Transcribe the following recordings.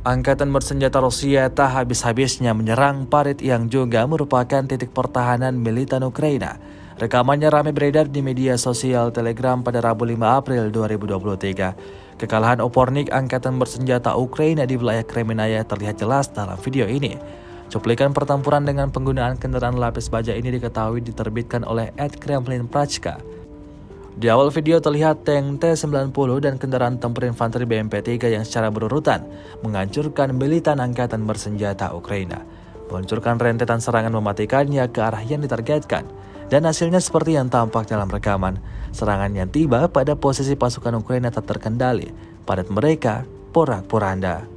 Angkatan bersenjata Rusia tak habis-habisnya menyerang Parit yang juga merupakan titik pertahanan militan Ukraina. Rekamannya ramai beredar di media sosial Telegram pada Rabu 5 April 2023. Kekalahan Opornik Angkatan bersenjata Ukraina di wilayah Kremenaya terlihat jelas dalam video ini. Cuplikan pertempuran dengan penggunaan kendaraan lapis baja ini diketahui diterbitkan oleh @kremlinprachka. Di awal video terlihat tank T-90 dan kendaraan tempur infanteri BMP-3 yang secara berurutan menghancurkan militan angkatan bersenjata Ukraina, meluncurkan rentetan serangan mematikannya ke arah yang ditargetkan, dan hasilnya seperti yang tampak dalam rekaman. Serangan yang tiba pada posisi pasukan Ukraina tak terkendali, padat mereka porak-poranda.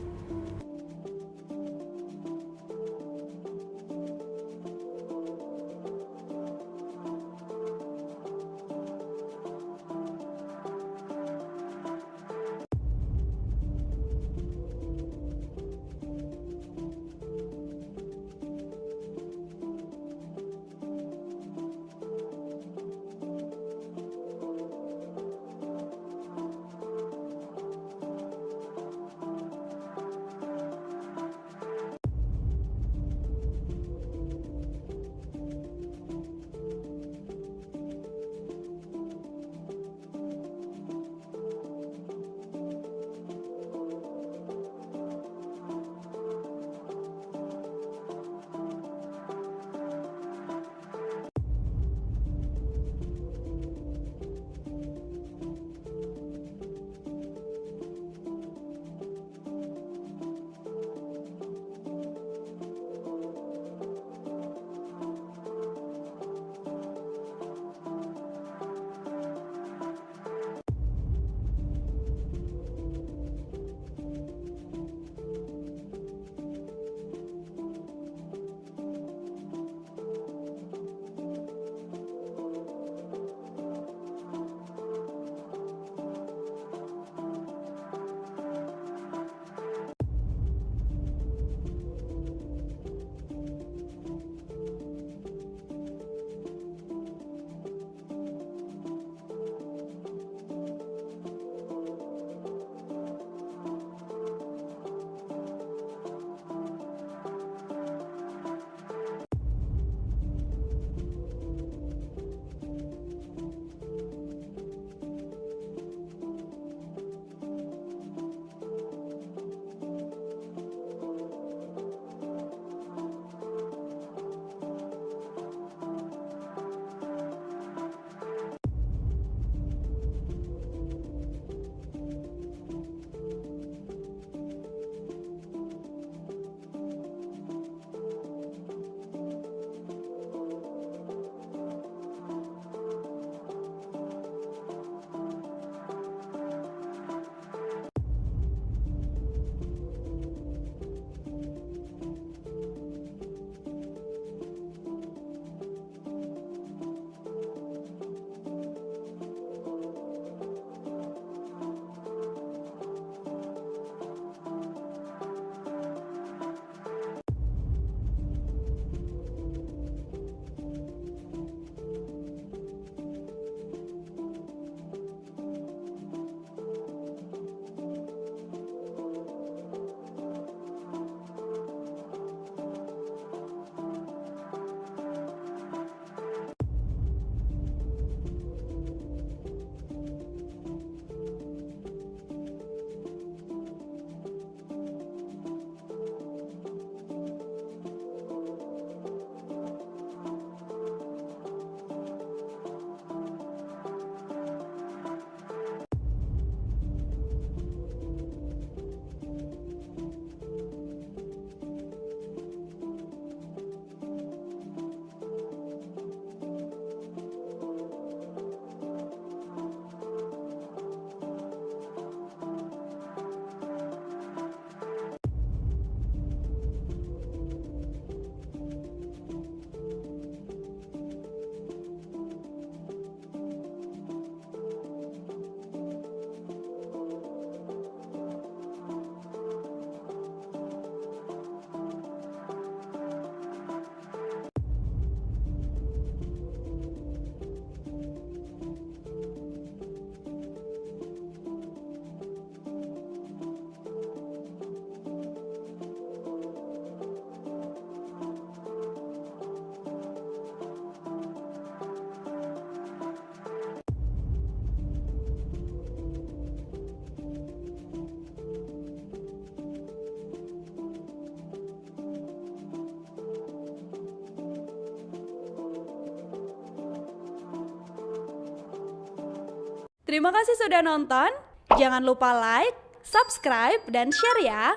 Terima kasih sudah nonton. Jangan lupa like, subscribe, dan share ya.